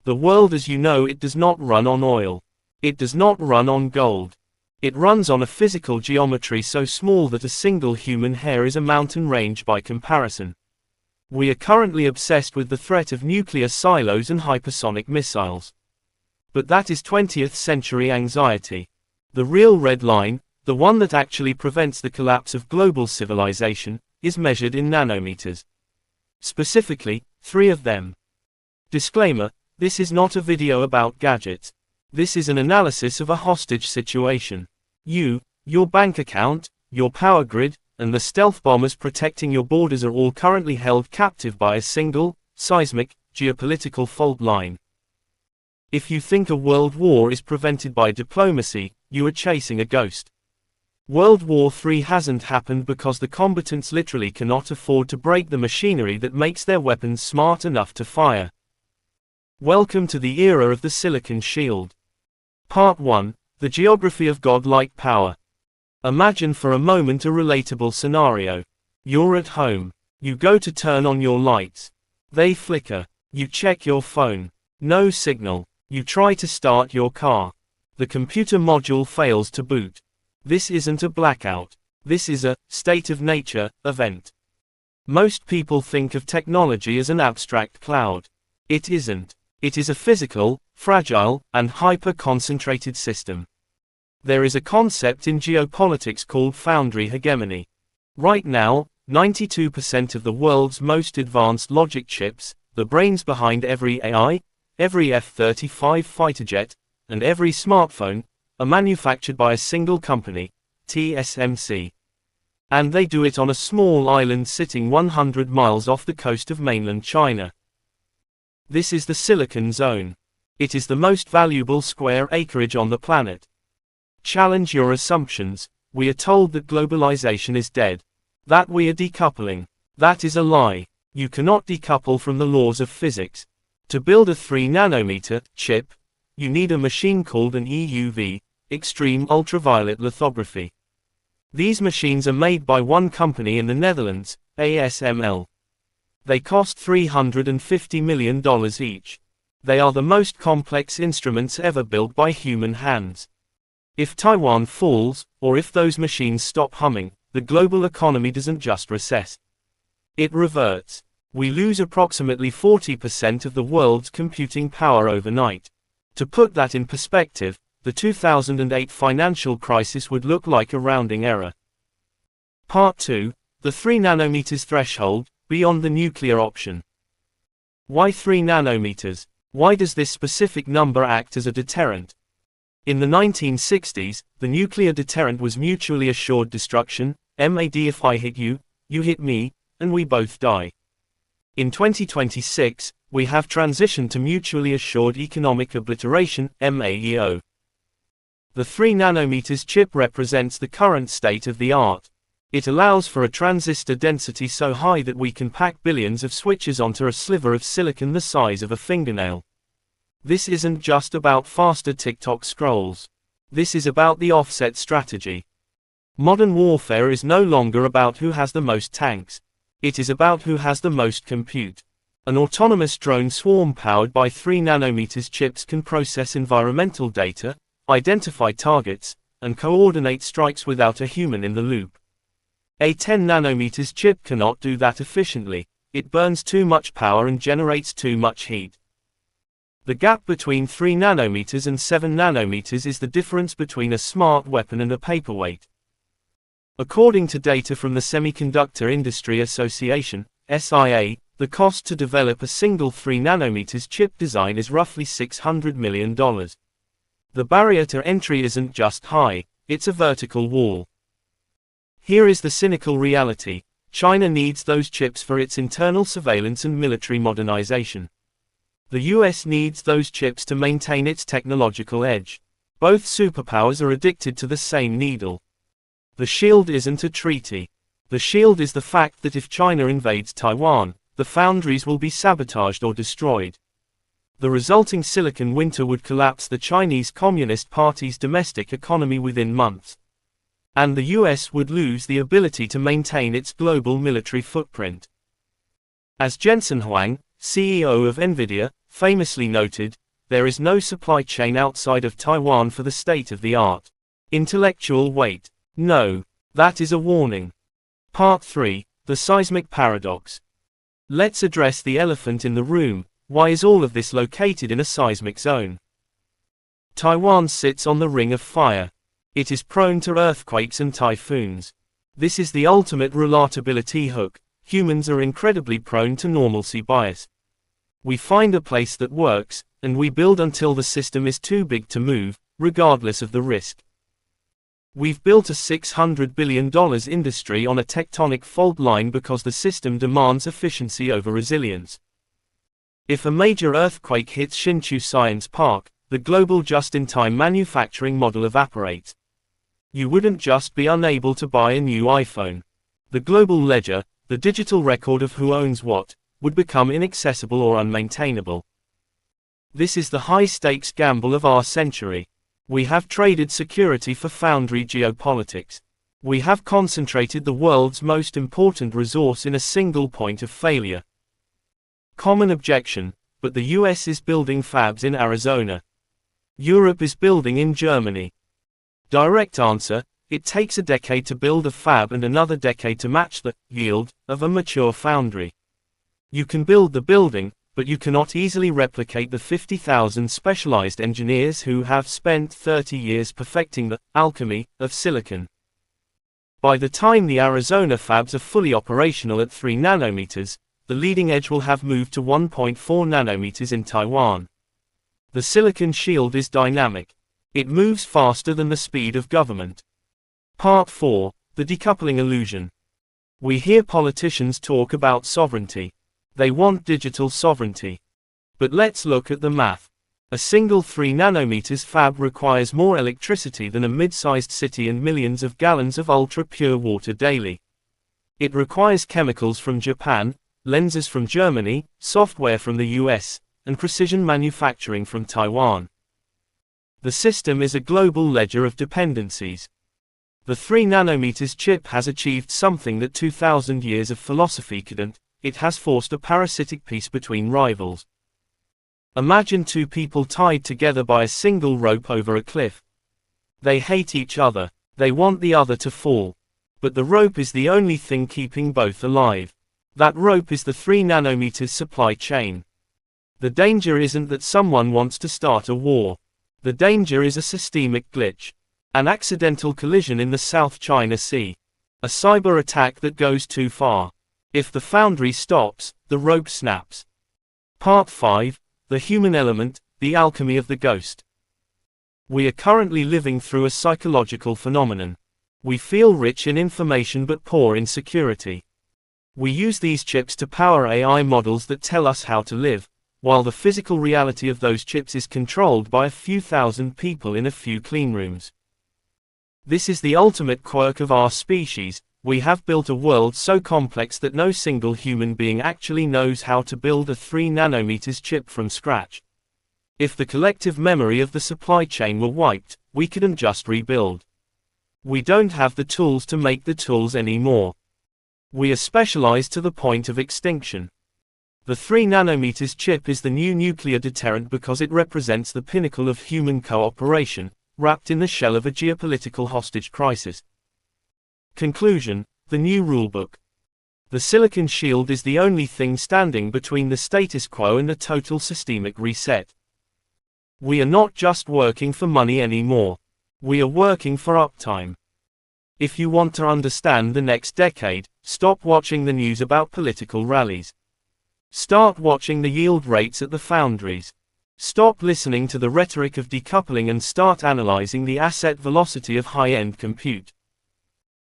The world as you know it does not run on oil. It does not run on gold. It runs on a physical geometry so small that a single human hair is a mountain range by comparison. We are currently obsessed with the threat of nuclear silos and hypersonic missiles. But that is 20th century anxiety. The real red line, the one that actually prevents the collapse of global civilization, is measured in nanometers. Specifically, 3 of them. Disclaimer, this is not a video about gadgets. This is an analysis of a hostage situation. You, your bank account, your power grid, and the stealth bombers protecting your borders are all currently held captive by a single, seismic, geopolitical fault line. If you think a world war is prevented by diplomacy, you are chasing a ghost. World War III hasn't happened because the combatants literally cannot afford to break the machinery that makes their weapons smart enough to fire. Welcome to the era of the Silicon Shield. Part 1, The Geography of Godlike Power. Imagine for a moment a relatable scenario. You're at home. You go to turn on your lights. They flicker. You check your phone. No signal. You try to start your car. The computer module fails to boot. This isn't a blackout. This is a state of nature event. Most people think of technology as an abstract cloud. It isn't. It is a physical, fragile, and hyper-concentrated system. There is a concept in geopolitics called Foundry Hegemony. Right now, 92% of the world's most advanced logic chips, the brains behind every AI, every F-35 fighter jet, and every smartphone, are manufactured by a single company, TSMC. And they do it on a small island sitting 100 miles off the coast of mainland China. This is the Silicon Zone. It is the most valuable square acreage on the planet. Challenge your assumptions. We are told that globalization is dead. That we are decoupling. That is a lie. You cannot decouple from the laws of physics. To build a 3-nanometer chip, you need a machine called an EUV, extreme ultraviolet lithography. These machines are made by one company in the Netherlands, ASML. They cost $350 million each. They are the most complex instruments ever built by human hands. If Taiwan falls, or if those machines stop humming, the global economy doesn't just recess. It reverts. We lose approximately 40% of the world's computing power overnight. To put that in perspective, the 2008 financial crisis would look like a rounding error. Part 2, the 3 nanometers threshold, beyond the nuclear option. Why 3 nanometers? Why does this specific number act as a deterrent? In the 1960s, the nuclear deterrent was mutually assured destruction, MAD if I hit you, you hit me, and we both die. In 2026, we have transitioned to mutually assured economic obliteration, MAEO. The 3 nanometers chip represents the current state of the art. It allows for a transistor density so high that we can pack billions of switches onto a sliver of silicon the size of a fingernail. This isn't just about faster TikTok scrolls. This is about the offset strategy. Modern warfare is no longer about who has the most tanks. It is about who has the most compute. An autonomous drone swarm powered by 3 nanometers chips can process environmental data, identify targets, and coordinate strikes without a human in the loop. A 10 nanometers chip cannot do that efficiently. It burns too much power and generates too much heat. The gap between 3 nanometers and 7 nanometers is the difference between a smart weapon and a paperweight. According to data from the Semiconductor Industry Association, SIA, the cost to develop a single 3 nanometers chip design is roughly $600 million. The barrier to entry isn't just high, it's a vertical wall. Here is the cynical reality. China needs those chips for its internal surveillance and military modernization. The US needs those chips to maintain its technological edge. Both superpowers are addicted to the same needle. The shield isn't a treaty. The shield is the fact that if China invades Taiwan, the foundries will be sabotaged or destroyed. The resulting silicon winter would collapse the Chinese Communist Party's domestic economy within months. And the US would lose the ability to maintain its global military footprint. As Jensen Huang, CEO of NVIDIA, famously noted, "There is no supply chain outside of Taiwan for the state-of-the-art intellectual weight." No. That is a warning. Part 3, the seismic paradox. Let's address the elephant in the room. Why is all of this located in a seismic zone? Taiwan sits on the ring of fire. It is prone to earthquakes and typhoons. This is the ultimate relatability hook. Humans are incredibly prone to normalcy bias. We find a place that works, and we build until the system is too big to move, regardless of the risk. We've built a $600 billion industry on a tectonic fault line because the system demands efficiency over resilience. If a major earthquake hits Hsinchu Science Park, the global just-in-time manufacturing model evaporates. You wouldn't just be unable to buy a new iPhone. The global ledger, the digital record of who owns what, would become inaccessible or unmaintainable. This is the high-stakes gamble of our century. We have traded security for foundry geopolitics. We have concentrated the world's most important resource in a single point of failure. Common objection, but the US is building fabs in Arizona. Europe is building in Germany. Direct answer, it takes a decade to build a fab and another decade to match the yield of a mature foundry. You can build the building, but you cannot easily replicate the 50,000 specialized engineers who have spent 30 years perfecting the alchemy of silicon. By the time the Arizona fabs are fully operational at 3 nanometers, the leading edge will have moved to 1.4 nanometers in Taiwan. The silicon shield is dynamic. It moves faster than the speed of government. Part 4, the decoupling illusion. We hear politicians talk about sovereignty. They want digital sovereignty. But let's look at the math. A single 3 nanometers fab requires more electricity than a mid-sized city and millions of gallons of ultra-pure water daily. It requires chemicals from Japan, lenses from Germany, software from the US, and precision manufacturing from Taiwan. The system is a global ledger of dependencies. The 3 nanometers chip has achieved something that 2,000 years of philosophy couldn't. It has forced a parasitic peace between rivals. Imagine two people tied together by a single rope over a cliff. They hate each other. They want the other to fall. But the rope is the only thing keeping both alive. That rope is the 3 nanometers supply chain. The danger isn't that someone wants to start a war. The danger is a systemic glitch. An accidental collision in the South China Sea. A cyber attack that goes too far. If the foundry stops, the rope snaps. Part 5, the human element, the alchemy of the ghost. We are currently living through a psychological phenomenon. We feel rich in information but poor in security. We use these chips to power AI models that tell us how to live, while the physical reality of those chips is controlled by a few thousand people in a few cleanrooms. This is the ultimate quirk of our species. We have built a world so complex that no single human being actually knows how to build a 3 nanometers chip from scratch. If the collective memory of the supply chain were wiped, we couldn't just rebuild. We don't have the tools to make the tools anymore. We are specialized to the point of extinction. The 3 nanometers chip is the new nuclear deterrent because it represents the pinnacle of human cooperation, wrapped in the shell of a geopolitical hostage crisis. Conclusion, the new rulebook. The silicon shield is the only thing standing between the status quo and a total systemic reset. We are not just working for money anymore. We are working for uptime. If you want to understand the next decade, stop watching the news about political rallies. Start watching the yield rates at the foundries. Stop listening to the rhetoric of decoupling and start analyzing the asset velocity of high-end compute.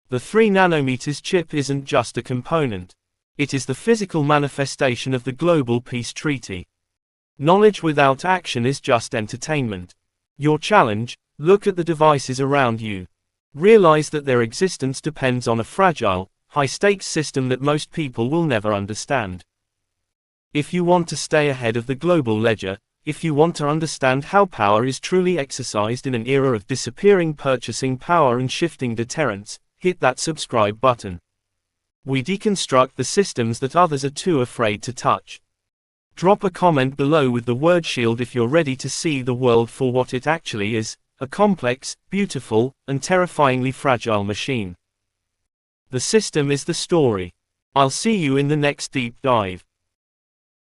The 3 nanometers chip isn't just a component. It is the physical manifestation of the global peace treaty. Knowledge without action is just entertainment. Your challenge, look at the devices around you. Realize that their existence depends on a fragile, high-stakes system that most people will never understand. If you want to stay ahead of the global ledger, if you want to understand how power is truly exercised in an era of disappearing purchasing power and shifting deterrents, hit that subscribe button. We deconstruct the systems that others are too afraid to touch. Drop a comment below with the word shield if you're ready to see the world for what it actually is, a complex, beautiful, and terrifyingly fragile machine. The system is the story. I'll see you in the next deep dive.